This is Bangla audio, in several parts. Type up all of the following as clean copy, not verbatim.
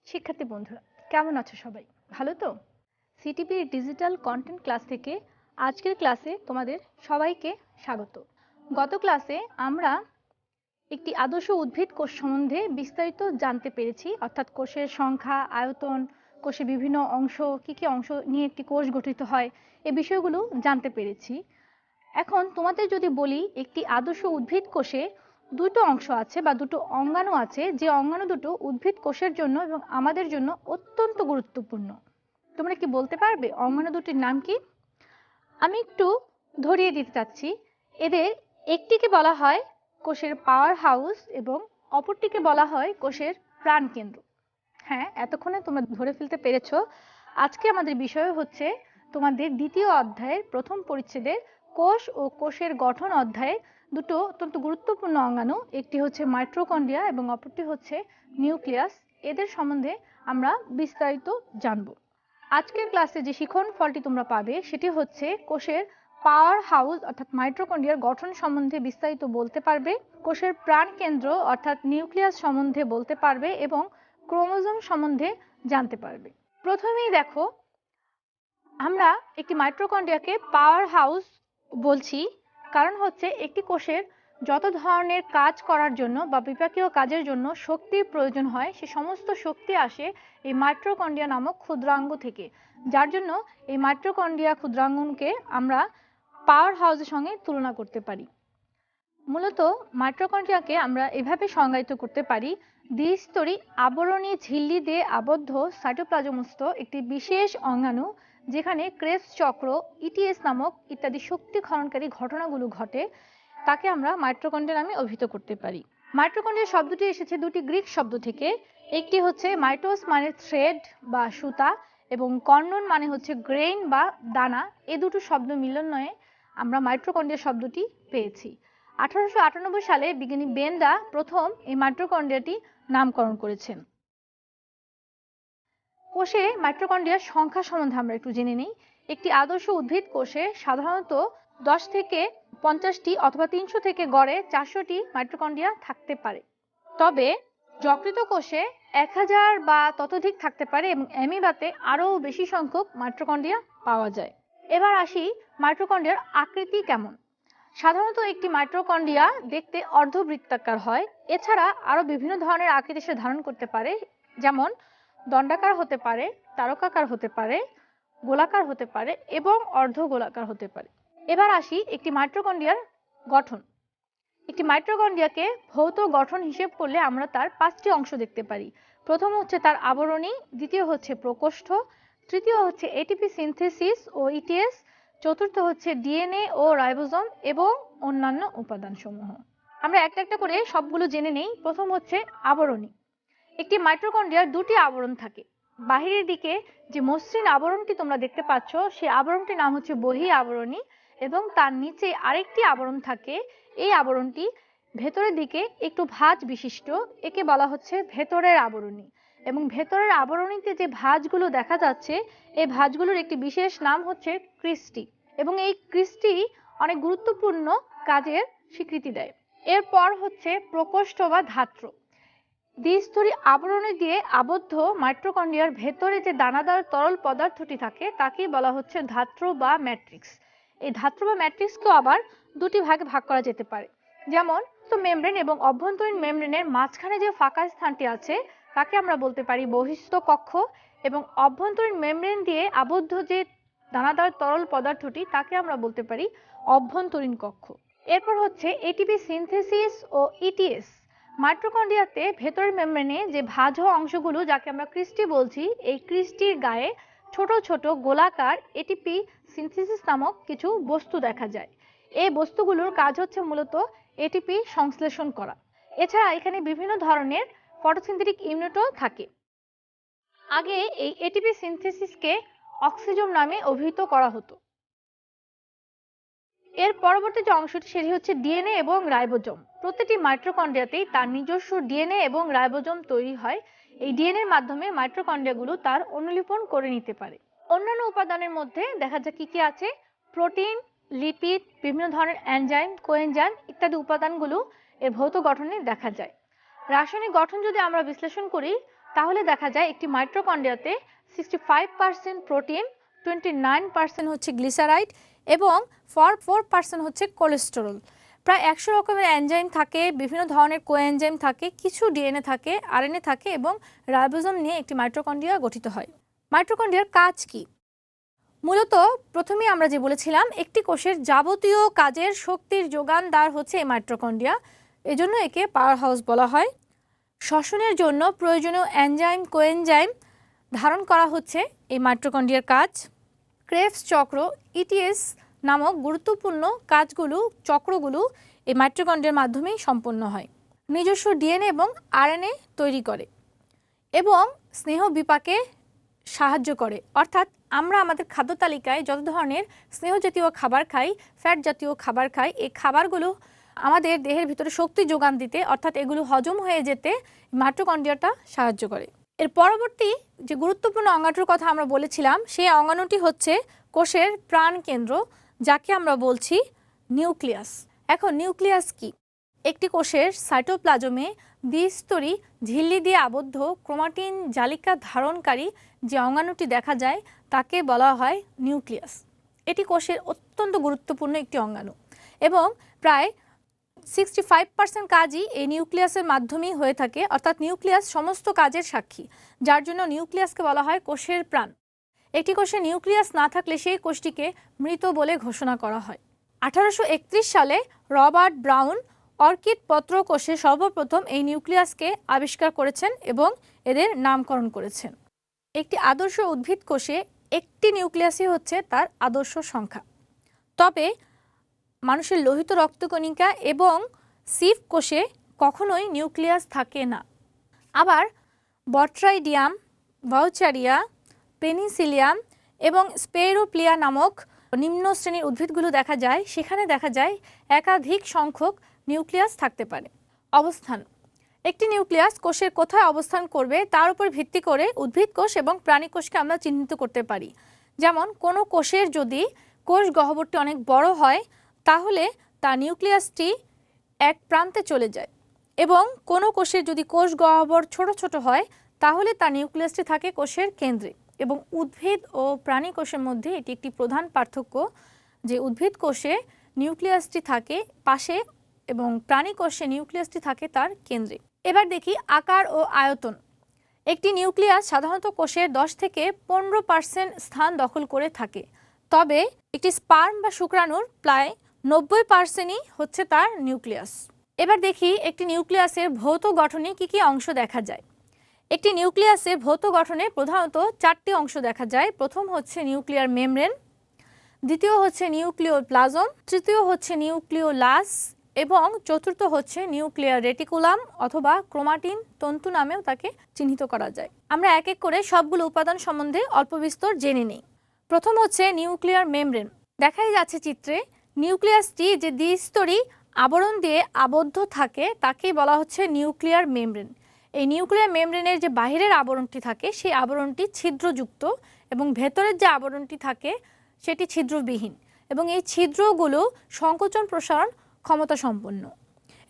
শিক্ষার্থী বন্ধুরা কেমন আছো সবাই? ভালো তো? সিটিপির ডিজিটাল কন্টেন্ট ক্লাস থেকে আজকের ক্লাসে তোমাদের সবাইকে স্বাগত। গত ক্লাসে আমরা একটি আদর্শ উদ্ভিদ কোষ সম্বন্ধে বিস্তারিত জানতে পেরেছি, অর্থাৎ কোষের সংখ্যা, আয়তন, কোষের বিভিন্ন অংশ, কী কী অংশ নিয়ে একটি কোষ গঠিত হয়, এই বিষয়গুলো জানতে পেরেছি। এখন তোমাদের যদি বলি একটি আদর্শ উদ্ভিদ কোষে দুটো অংশ আছে বা দুটো অঙ্গাণু আছে, যে অঙ্গাণু দুটো উদ্ভিদ কোষের জন্য এবং আমাদের জন্য অত্যন্ত গুরুত্বপূর্ণ। তোমরা কি বলতে পারবে অঙ্গাণু দুটির নাম কি? আমি একটু ধরিয়ে দিতে চাচ্ছি। এদের একটিকে বলা হয় কোষের পাওয়ার হাউস এবং অপরটিকে বলা হয় কোষের প্রাণকেন্দ্র। হ্যাঁ, এতক্ষণে তোমরা ধরে ফেলতে পেরেছো। আজকে আমাদের বিষয় হচ্ছে তোমাদের দ্বিতীয় অধ্যায়ের প্রথম পরিচ্ছেদের কোষ ও কোষের গঠন অধ্যায়ে দুটো অত্যন্ত গুরুত্বপূর্ণ অঙ্গাণু, একটি হচ্ছে মাইটোকন্ড্রিয়া এবং অপরটি হচ্ছে নিউক্লিয়াস। এদের সম্বন্ধে আমরা বিস্তারিত জানব। আজকের ক্লাসে যে শিখন ফলটি তোমরা পাবে সেটি হচ্ছে কোষের পাওয়ার হাউস অর্থাৎ মাইটোকন্ড্রিয়ার গঠন সম্বন্ধে বিস্তারিত বলতে পারবে, কোষের প্রাণকেন্দ্র অর্থাৎ নিউক্লিয়াস সম্বন্ধে বলতে পারবে এবং ক্রোমোজোম সম্বন্ধে জানতে পারবে। প্রথমেই দেখো, আমরা একটি মাইটোকন্ড্রিয়াকে পাওয়ার হাউস বলছি কারণ হচ্ছে একটি কোষের যত ধরনের কাজ করার জন্য বা বিপাকীয় কাজের জন্য শক্তির প্রয়োজন হয়, সে সমস্ত শক্তি আসে এই মাইটোকন্ড্রিয়া নামক ক্ষুদ্রাঙ্গ থেকে, যার জন্য এই মাইটোকন্ড্রিয়া ক্ষুদ্রাঙ্গকে আমরা পাওয়ার হাউসের সঙ্গে তুলনা করতে পারি। মূলত মাইটোকন্ড্রিয়াকে আমরা এভাবে সংজ্ঞায়িত করতে পারি: দ্বিস্তরী আবরণী ঝিল্লি দিয়ে আবদ্ধ সাইটোপ্লাজমস্থ একটি বিশেষ অঙ্গাণু, যেখানে ক্রেবস চক্র, ইটিএস নামক ইত্যাদি শক্তি ক্ষরণকারী ঘটনাগুলো ঘটে, তাকে আমরা মাইটোকন্ড্রিয়া নামে অভিহিত করতে পারি। মাইটোকন্ড্রিয়া শব্দটি এসেছে দুটি গ্রিক শব্দ থেকে। একটি হচ্ছে মাইটোস মানে থ্রেড বা সুতা এবং কর্নন মানে হচ্ছে গ্রেইন বা দানা। এই দুটো শব্দ মিলনায়ে আমরা মাইটোকন্ড্রিয়া শব্দটি পেয়েছি। 1898 সালে বিজ্ঞানী বেন্দা প্রথম এই মাইটোকন্ড্রিয়াটি নামকরণ করেছেন। কোষে মাইটোকন্ড্রিয়ার সংখ্যা সম্বন্ধে আমরা একটু জেনে নিই। একটি আদর্শ উদ্ভিদ কোষে সাধারণত 10 থেকে 50টি অথবা 300 থেকে গড়ে 400টি মাইটোকন্ড্রিয়া থাকতে পারে। তবে যকৃত কোষে 1000 বা ততোধিক থাকতে পারে এবং অ্যামিবাতে আরও বেশি সংখ্যক মাইটোকন্ড্রিয়া পাওয়া যায়। এবার আসি মাইটোকন্ড্রিয়ার আকৃতি কেমন। সাধারণত একটি মাইটোকন্ড্রিয়া দেখতে অর্ধবৃত্তাকার হয়। এছাড়া আরও বিভিন্ন ধরনের আকৃতি সে ধারণ করতে পারে, যেমন দণ্ডাকার হতে পারে, তারকাকার হতে পারে, গোলাকার হতে পারে এবং অর্ধ গোলাকার হতে পারে। এবার আসি একটি মাইটোকন্ড্রিয়ার গঠন। একটি মাইটোকন্ড্রিয়াকে ভৌত গঠন হিসেব করলে আমরা তার 5টি অংশ দেখতে পারি। প্রথম হচ্ছে তার আবরণী, দ্বিতীয় হচ্ছে প্রকোষ্ঠ, তৃতীয় হচ্ছে এটিপি সিনথেসিস ও ইটিএস, চতুর্থ হচ্ছে ডিএনএ ও রাইবোজোম এবং অন্যান্য উপাদানসমূহ। আমরা একটা একটা করে সবগুলো জেনে নেই। প্রথম হচ্ছে আবরণী। একটি মাইটোকন্ড্রিয়ার দুটি আবরণ থাকে। বাহিরের দিকে যে মসৃণ আবরণটি তোমরা দেখতে পাচ্ছ, সেই আবরণটির নাম হচ্ছে বহি আবরণী এবং তার নিচে আরেকটি আবরণ থাকে। এই আবরণটি ভেতরের দিকে একটু ভাঁজ বিশিষ্ট, একে বলা হচ্ছে ভেতরের আবরণী। এবং ভেতরের আবরণীতে যে ভাঁজগুলো দেখা যাচ্ছে, এই ভাঁজগুলোর একটি বিশেষ নাম হচ্ছে ক্রিস্টি এবং এই ক্রিস্টি অনেক গুরুত্বপূর্ণ কাজের স্বীকৃতি দেয়। এরপর হচ্ছে প্রকোষ্ঠ বা ধাত্র। দ্বিস্তরী আবরণী দিয়ে আবদ্ধ মাইটোকন্ড্রিয়ার ভেতরে যে দানাদার তরল পদার্থটি থাকে তাকেই বলা হচ্ছে ধাত্র বা ম্যাট্রিক্স। এই ধাত্র বা ম্যাট্রিক্সকেও আবার দুটি ভাগে ভাগ করা যেতে পারে, যেমন মেমব্রেন এবং অভ্যন্তরীণ মেমব্রেনের মাঝখানে যে ফাঁকা স্থানটি আছে তাকে আমরা বলতে পারি বহিঃস্থ কক্ষ এবং অভ্যন্তরীণ মেমব্রেন দিয়ে আবদ্ধ যে দানাদার তরল পদার্থটি তাকে আমরা বলতে পারি অভ্যন্তরীণ কক্ষ। এরপর হচ্ছে এটিপি সিনথেসিস ও ইটিএস। মাইটোকন্ড্রিয়াতে ভেতরের মেমব্রেনে যে ভাঁজ হওয়া অংশগুলো, যাকে আমরা ক্রিস্টি বলছি, এই ক্রিস্টির গায়ে ছোট ছোট গোলাকার এটিপি সিনথেসিস নামক কিছু বস্তু দেখা যায়। এই বস্তুগুলোর কাজ হচ্ছে মূলত এটিপি সংশ্লেষণ করা। এছাড়া এখানে বিভিন্ন ধরনের ফটোসিনথেটিক ইউনিটও থাকে। আগে এই এটিপি সিনথেসিসকে অক্সিজোম নামে অভিহিত করা হতো। এর পরবর্তী যে অংশটি সেটি হচ্ছে ডিএনএ এবং রাইবোজোম। প্রতিটি মাইটোকন্ড্রিয়াতেই তার নিজস্ব ডিএনএ এবং রাইবোজোম তৈরি হয়। এই ডিএনএর মাধ্যমে মাইটোকন্ড্রিয়াগুলো তার অনুলিপন করে নিতে পারে। অন্যান্য উপাদানের মধ্যে দেখা যায় কি কি আছে: প্রোটিন, লিপিড, বিভিন্ন ধরনের এনজাইম, কোএনজাইম ইত্যাদি উপাদানগুলো এর ভৌত গঠনে দেখা যায়। রাসায়নিক গঠন যদি আমরা বিশ্লেষণ করি তাহলে দেখা যায় একটি মাইটোকন্ড্রিয়াতে 65% প্রোটিন, 29% হচ্ছে গ্লিসারাইড এবং 4% হচ্ছে কোলেস্টেরল। প্রায় 100 রকমের এনজাইম থাকে, বিভিন্ন ধরনের কোএনজাইম থাকে, কিছু ডিএনএ থাকে, আরএনএ থাকে এবং রাইবোজোম নিয়ে একটি মাইটোকন্ড্রিয়া গঠিত হয়। মাইটোকন্ড্রিয়ার কাজ কি? মূলত প্রথমেই আমরা যে বলেছিলাম একটি কোষের যাবতীয় কাজের শক্তির যোগানদার হচ্ছে এই মাইটোকন্ড্রিয়া, এজন্য একে পাওয়ার হাউস বলা হয়। শ্বসনের জন্য প্রয়োজনীয় এনজাইম কোএনজাইম ধারণ করা হচ্ছে এই মাইটোকন্ড্রিয়ার কাজ। ক্রেবস চক্র, ইটিএস নামক গুরুত্বপূর্ণ চক্রগুলো এই মাইটোকন্ড্রিয়ার মাধ্যমেই সম্পন্ন হয়। নিজস্ব ডিএনএ এবং আরএনএ তৈরি করে এবং স্নেহ বিপাকে সাহায্য করে। অর্থাৎ আমরা আমাদের খাদ্য তালিকায় যত ধরনের স্নেহ জাতীয় খাবার খাই, ফ্যাট জাতীয় খাবার খাই, এই খাবারগুলো আমাদের দেহের ভিতরে শক্তি যোগান দিতে, অর্থাৎ এগুলো হজম হয়ে যেতে মাইটোকন্ড্রিয়াটা সাহায্য করে। এর পরবর্তী যে গুরুত্বপূর্ণ অঙ্গাণুর কথা আমরা বলেছিলাম, সেই অঙ্গাণুটি হচ্ছে কোষের প্রাণকেন্দ্র, যাকে আমরা বলছি নিউক্লিয়াস। এখন নিউক্লিয়াস কি? একটি কোষের সাইটোপ্লাজমে দ্বিস্তরী ঝিল্লি দিয়ে আবদ্ধ ক্রোমাটিন জালিকা ধারণকারী যে অঙ্গাণুটি দেখা যায় তাকে বলা হয় নিউক্লিয়াস। এটি কোষের অত্যন্ত গুরুত্বপূর্ণ একটি অঙ্গাণু এবং প্রায় 65% কাজই এই নিউক্লিয়াসের মাধ্যমেই হয়ে থাকে। অর্থাৎ নিউক্লিয়াস সমস্ত কাজের সাক্ষী, যার জন্য নিউক্লিয়াসকে বলা হয় কোষের প্রাণ। একটি কোষে নিউক্লিয়াস না থাকলে সেই কোষটিকে মৃত বলে ঘোষণা করা হয়। 1831 সালে রবার্ট ব্রাউন অর্কিড পত্র কোষে সর্বপ্রথম এই নিউক্লিয়াসকে আবিষ্কার করেছেন এবং এদের নামকরণ করেছেন। একটি আদর্শ উদ্ভিদ কোষে একটি নিউক্লিয়াসই হচ্ছে তার আদর্শ সংখ্যা। তবে মানুষের লোহিত রক্তকণিকা এবং সিভ কোষে কখনোই নিউক্লিয়াস থাকে না। আবার বট্রাইডিয়াম, ভাউচারিয়া, পেনিসিলিয়াম এবং স্পেরোপ্লিয়া নামক নিম্ন শ্রেণীর উদ্ভিদগুলো দেখা যায়, সেখানে দেখা যায় একাধিক সংখ্যক নিউক্লিয়াস থাকতে পারে। অবস্থান: একটি নিউক্লিয়াস কোষের কোথায় অবস্থান করবে তার উপর ভিত্তি করে উদ্ভিদ কোষ এবং প্রাণী কোষকে আমরা চিহ্নিত করতে পারি। যেমন কোনো কোষের যদি কোষ গহ্বরটি অনেক বড় হয় তাহলে তার নিউক্লিয়াসটি এক প্রান্তে চলে যায়, এবং কোনো কোষের যদি কোষ গহ্বর ছোট ছোট হয় তাহলে তার নিউক্লিয়াসটি থাকে কোষের কেন্দ্রে। এবং উদ্ভিদ ও প্রাণী কোষের মধ্যে এটি একটি প্রধান পার্থক্য যে উদ্ভিদ কোষে নিউক্লিয়াসটি থাকে পাশে এবং প্রাণী কোষে নিউক্লিয়াসটি থাকে তার কেন্দ্রে। এবার দেখি আকার ও আয়তন। একটি নিউক্লিয়াস সাধারণত কোষের 10 থেকে 15% স্থান দখল করে থাকে, তবে একটি স্পার্ম বা শুক্রাণুর প্রায় 90%ই হচ্ছে তার নিউক্লিয়াস। এবার দেখি একটি নিউক্লিয়াসের ভৌত গঠনে কি কি অংশ দেখা যায়। একটি নিউক্লিয়াসের ভৌত গঠনে প্রধানত 4টি অংশ দেখা যায়। প্রথম হচ্ছে নিউক্লিয়ার মেমব্রেন, দ্বিতীয় হচ্ছে নিউক্লিওপ্লাজম, তৃতীয় হচ্ছে নিউক্লিওলাস এবং চতুর্থ হচ্ছে নিউক্লিয়ার রেটিকুলাম অথবা ক্রোমাটিন তন্তু নামেও তাকে চিহ্নিত করা যায়। আমরা এক এক করে সবগুলো উপাদান সম্বন্ধে অল্প বিস্তর জেনে নিই। প্রথম হচ্ছে নিউক্লিয়ার মেমব্রেন। দেখাই যাচ্ছে চিত্রে, নিউক্লিয়াসটি যে দ্বিস্তরী আবরণ দিয়ে আবদ্ধ থাকে তাকেই বলা হচ্ছে নিউক্লিয়ার মেমব্রেন। এই নিউক্লিয়ার মেমব্রেনের যে বাহিরের আবরণটি থাকে সেই আবরণটি ছিদ্রযুক্ত এবং ভেতরের যে আবরণটি থাকে সেটি ছিদ্রবিহীন, এবং এই ছিদ্রগুলো সংকোচন প্রসারণ ক্ষমতা সম্পন্ন।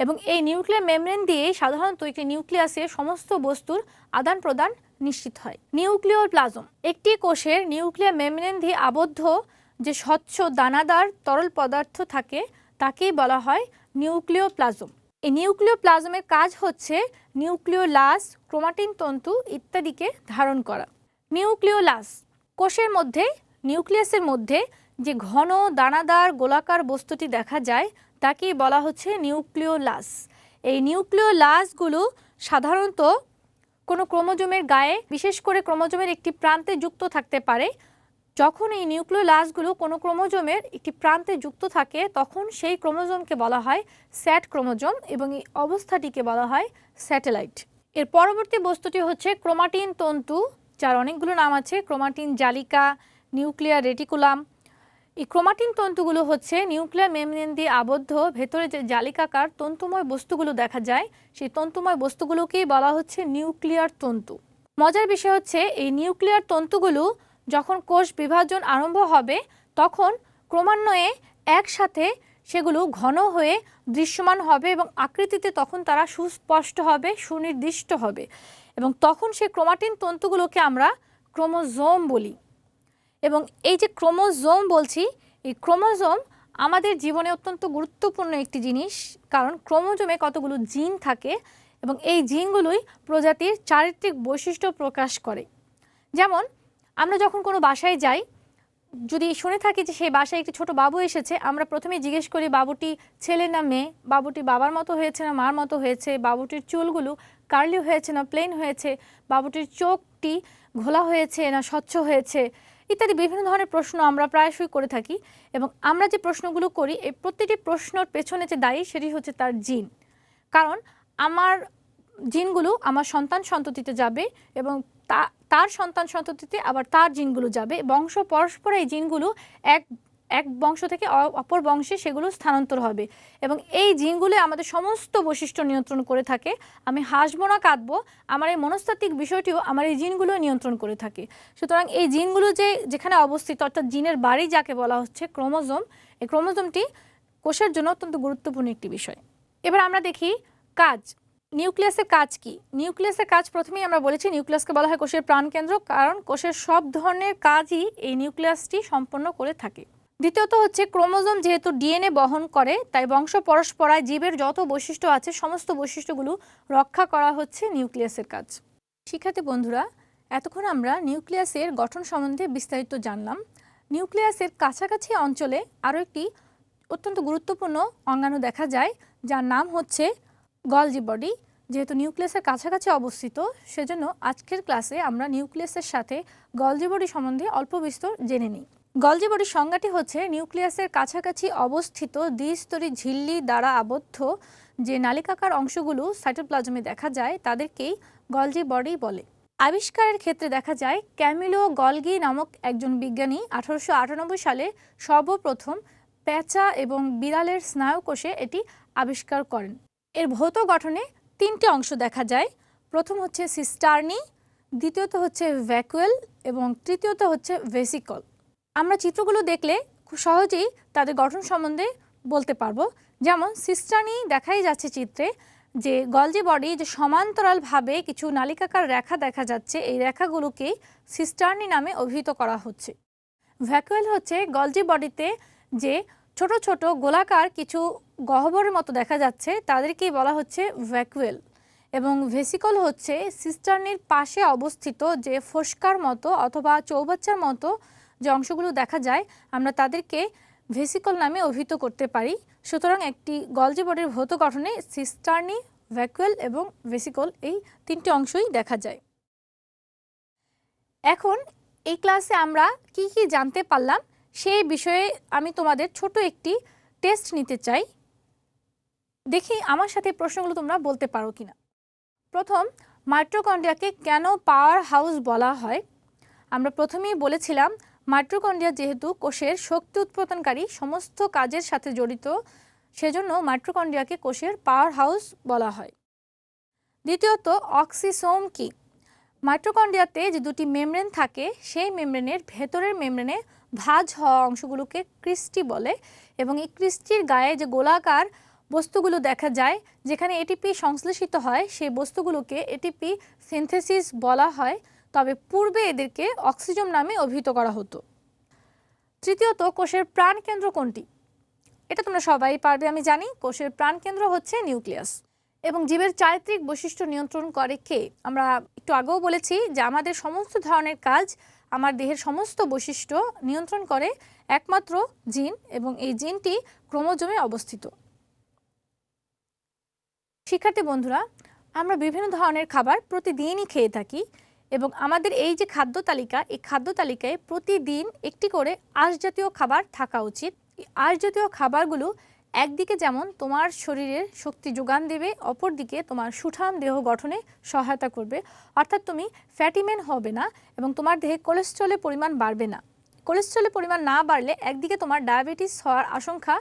এবং এই নিউক্লিয়ার মেমব্রেন দিয়ে সাধারণত একটি নিউক্লিয়াসে সমস্ত বস্তুর আদান প্রদান নিশ্চিত হয়। নিউক্লিওপ্লাজম, একটি কোষের নিউক্লিয়ার মেমব্রেন দিয়ে আবদ্ধ যে স্বচ্ছ দানাদার তরল পদার্থ থাকে তাকেই বলা হয় নিউক্লিওপ্লাজম। এই নিউক্লিওপ্লাজমের কাজ হচ্ছে নিউক্লিওলাস, ক্রোমাটিন তন্তু ইত্যাদিকে ধারণ করা। নিউক্লিওলাস, কোষের মধ্যে নিউক্লিয়াসের মধ্যে যে ঘন দানাদার গোলাকার বস্তুটি দেখা যায় তাকেই বলা হচ্ছে নিউক্লিওলাস। এই নিউক্লিওলাসগুলো সাধারণত কোনো ক্রোমোজোমের গায়ে, বিশেষ করে ক্রোমোজোমের একটি প্রান্তে যুক্ত থাকতে পারে। যখন এই নিউক্লিওলাসগুলো কোনো ক্রোমোজোমের একটি প্রান্তে যুক্ত থাকে তখন সেই ক্রোমোজোমকে বলা হয় স্যাট ক্রোমোজোম এবং এই অবস্থাটিকে বলা হয় স্যাটেলাইট। এর পরবর্তী বস্তুটি হচ্ছে ক্রোমাটিন তন্তু, যার অনেকগুলো নাম আছে, ক্রোমাটিন জালিকা, নিউক্লিয়ার রেটিকুলাম। এই ক্রোমাটিন তন্তুগুলো হচ্ছে নিউক্লিয়ার মেমব্রেন দিয়ে আবদ্ধ ভেতরে যে জালিকাকার তন্তুময় বস্তুগুলো দেখা যায় সেই তন্তুময় বস্তুগুলোকেই বলা হচ্ছে নিউক্লিয়ার তন্তু। মজার বিষয় হচ্ছে এই নিউক্লিয়ার তন্তুগুলো যখন কোষ বিভাজন আরম্ভ হবে তখন ক্রমান্বয়ে একসাথে সেগুলো ঘন হয়ে দৃশ্যমান হবে এবং আকৃতিতে তখন তারা সুস্পষ্ট হবে, সুনির্দিষ্ট হবে এবং তখন সেই ক্রোমাটিন তন্তুগুলোকে আমরা ক্রোমোজোম বলি। এবং এই যে ক্রোমোজোম বলছি, এই ক্রোমোজোম আমাদের জীবনে অত্যন্ত গুরুত্বপূর্ণ একটি জিনিস, কারণ ক্রোমোজোমে কতগুলো জিন থাকে এবং এই জিনগুলোই প্রজাতির চারিত্রিক বৈশিষ্ট্য প্রকাশ করে। যেমন আমরা যখন কোনো বাসায় যাই, যদি শুনে থাকি যে সেই বাসায় একটি ছোট বাবু এসেছে, আমরা প্রথমেই জিজ্ঞেস করি বাবুটি ছেলে না মেয়ে, বাবুটি বাবার মতো হয়েছে না মার মতো হয়েছে, বাবুটির চুলগুলো কার্লি হয়েছে না প্লেন হয়েছে, বাবুটির চোখটি ঘোলা হয়েছে না স্বচ্ছ হয়েছে, ইত্যাদি বিভিন্ন ধরনের প্রশ্ন আমরা প্রায়শই করে থাকি। এবং আমরা যে প্রশ্নগুলো করি, এই প্রতিটি প্রশ্নের পেছনে যে দায়ী সেটি হচ্ছে তার জিন। কারণ আমার জিনগুলো আমার সন্তান সন্ততিতে যাবে এবং তার সন্তান সন্ততিতে আবার তার জিনগুলো যাবে, বংশ পরস্পর এই জিনগুলো এক বংশ থেকে অপর বংশে সেগুলো স্থানান্তর হবে এবং এই জিনগুলো আমাদের সমস্ত বৈশিষ্ট্য নিয়ন্ত্রণ করে থাকে। আমি হাসবো না কাঁদবো, আমার এই মনস্তাত্ত্বিক বিষয়টিও আমার এই জিনগুলো নিয়ন্ত্রণ করে থাকে। সুতরাং এই জিনগুলো যেখানে অবস্থিত, অর্থাৎ জিনের বাড়ি যাকে বলা হচ্ছে ক্রোমোজোম, এই ক্রোমোজোমটি কোষের জন্য অত্যন্ত গুরুত্বপূর্ণ একটি বিষয়। এবার আমরা দেখি কাজ। নিউক্লিয়াসের কাজ কি? নিউক্লিয়াসের কাজ প্রথমেই আমরা বলেছি, নিউক্লিয়াসকে বলা হয় কোষের প্রাণকেন্দ্র, কারণ কোষের সব ধরনের কাজই এই নিউক্লিয়াসটি সম্পন্ন করে থাকে। দ্বিতীয়ত হচ্ছে ক্রোমোজোম যেহেতু ডিএনএ বহন করে, তাই বংশ পরস্পরায় জীবের যত বৈশিষ্ট্য আছে সমস্ত বৈশিষ্ট্যগুলো রক্ষা করা হচ্ছে নিউক্লিয়াসের কাজ। শিক্ষার্থী বন্ধুরা, এতক্ষণ আমরা নিউক্লিয়াসের গঠন সম্বন্ধে বিস্তারিত জানলাম। নিউক্লিয়াসের কাছাকাছি অঞ্চলে আরও একটি অত্যন্ত গুরুত্বপূর্ণ অঙ্গাণু দেখা যায়, যার নাম হচ্ছে গলজি বডি। যেহেতু নিউক্লিয়াসের কাছাকাছি অবস্থিত, সেজন্য আজকের ক্লাসে আমরা নিউক্লিয়াসের সাথে গলজি বডি সম্বন্ধে অল্প বিস্তর জেনে নিই। গলজি বডির সংজ্ঞাটি হচ্ছে নিউক্লিয়াসের কাছাকাছি অবস্থিত দ্বিস্তরী ঝিল্লি দ্বারা আবদ্ধ যে নালিকাকার অংশগুলো সাইটোপ্লাজমে দেখা যায় তাদেরকেই গলজি বডি বলে। আবিষ্কারের ক্ষেত্রে দেখা যায় ক্যামিলো গলগি নামক একজন বিজ্ঞানী 1898 সালে সর্বপ্রথম পেঁচা এবং বিড়ালের স্নায়ুকোষে এটি আবিষ্কার করেন। এর ভৌত গঠনে তিনটি অংশ দেখা যায়। প্রথম হচ্ছে সিস্টার্নি, দ্বিতীয়ত হচ্ছে ভ্যাকুয়েল এবং তৃতীয়ত হচ্ছে ভেসিকল। আমরা চিত্রগুলো দেখলে খুব সহজেই তাদের গঠন সম্বন্ধে বলতে পারবো। যেমন সিস্টার্নি দেখাই যাচ্ছে চিত্রে যে গলজি বডি যে সমান্তরালভাবে কিছু নালিকাকার রেখা দেখা যাচ্ছে, এই রেখাগুলোকেই সিস্টার্নি নামে অভিহিত করা হচ্ছে। ভ্যাকুয়েল হচ্ছে গলজি বডিতে যে ছোট ছোট গোলাকার কিছু গহ্বরের মতো দেখা যাচ্ছে, তাদেরকেই বলা হচ্ছে ভ্যাকুয়েল। এবং ভেসিকল হচ্ছে সিস্টার্নির পাশে অবস্থিত যে ফোস্কার মতো অথবা চৌবাচ্চার মতো যে অংশগুলো দেখা যায়, আমরা তাদেরকে ভেসিকল নামে অভিহিত করতে পারি। সুতরাং একটি গলজি বডির ভৌত গঠনে সিস্টার্নি, ভ্যাকুয়েল এবং ভেসিকল এই তিনটি অংশই দেখা যায়। এখন এই ক্লাসে আমরা কি কি জানতে পারলাম সেই বিষয়ে আমি তোমাদের ছোট একটি টেস্ট নিতে চাই। দেখি আমার সাথে প্রশ্নগুলো তোমরা বলতে পারো কিনা। প্রথম, মাইটোকন্ড্রিয়াকে কেন পাওয়ার হাউস বলা হয়? আমরা প্রথমেই বলেছিলাম মাইটোকন্ড্রিয়া যেহেতু কোষের শক্তি উৎপাদনকারী সমস্ত কাজের সাথে জড়িত, সেজন্য মাইটোকন্ড্রিয়াকে কোষের পাওয়ার হাউস বলা হয়। দ্বিতীয়ত, অক্সিসোম কি? মাইটোকন্ড্রিয়াতে যে দুটি মেমব্রেন থাকে, সেই মেমব্রেনের ভেতরের মেমব্রেনে ভাঁজ হওয়া অংশগুলোকে ক্রিস্টি বলে এবং এই ক্রিস্টির গায়ে যে গোলাকার বস্তুগুলো দেখা যায় যেখানে এটিপি সংশ্লেষিত হয়, সেই বস্তুগুলোকে এটিপি সিনথেসিস বলা হয়, তবে পূর্বে এদেরকে অক্সিজোম নামে অভিহিত করা হতো। তৃতীয়ত, কোষের প্রাণকেন্দ্র কোনটি? এটা তোমরা সবাই পারবে আমি জানি, কোষের প্রাণকেন্দ্র হচ্ছে নিউক্লিয়াস। এবং জীবের চারিত্রিক বৈশিষ্ট্য নিয়ন্ত্রণ করে কে? আমরা একটু আগেও বলেছি যে আমাদের সমস্ত ধরনের কাজ, আমার দেহের সমস্ত বৈশিষ্ট্য নিয়ন্ত্রণ করে একমাত্র জিন, এবং এই জিনটি ক্রোমোজোমে অবস্থিত। শিক্ষার্থী বন্ধুরা, আমরা বিভিন্ন ধরনের খাবার প্রতিদিনই খেয়ে থাকি এবং আমাদের এই যে খাদ্য তালিকা, এই খাদ্য তালিকায় প্রতিদিন একটি করে আঁশ জাতীয় খাবার থাকা উচিত। এই আঁশ জাতীয় খাবারগুলো একদিকে যেমন তোমার শরীরের শক্তি যোগান দেবে, অপরদিকে তোমার সুঠাম দেহ গঠনে সহায়তা করবে, অর্থাৎ তুমি ফ্যাটিম্যান হবে না এবং তোমার দেহে কোলেস্টেরলের পরিমাণ বাড়বে না। কোলেস্টেরলের পরিমাণ না বাড়লে একদিকে তোমার ডায়াবেটিস হওয়ার আশঙ্কা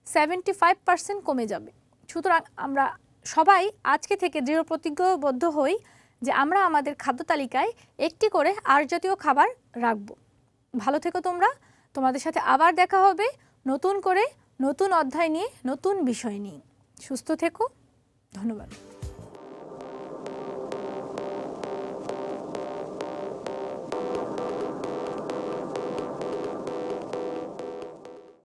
75% কমে যাবে। সুতরাং আমরা সবাই আজকে থেকে দৃঢ় প্রতিজ্ঞাবদ্ধ হই যে আমরা আমাদের খাদ্য তালিকায় একটি করে আঁশ জাতীয় খাবার রাখব। ভালো থেকো তোমরা, তোমাদের সাথে আবার দেখা হবে নতুন করে নতুন অধ্যায় নিয়ে নতুন বিষয় নিয়ে। সুস্থ থেকো। ধন্যবাদ।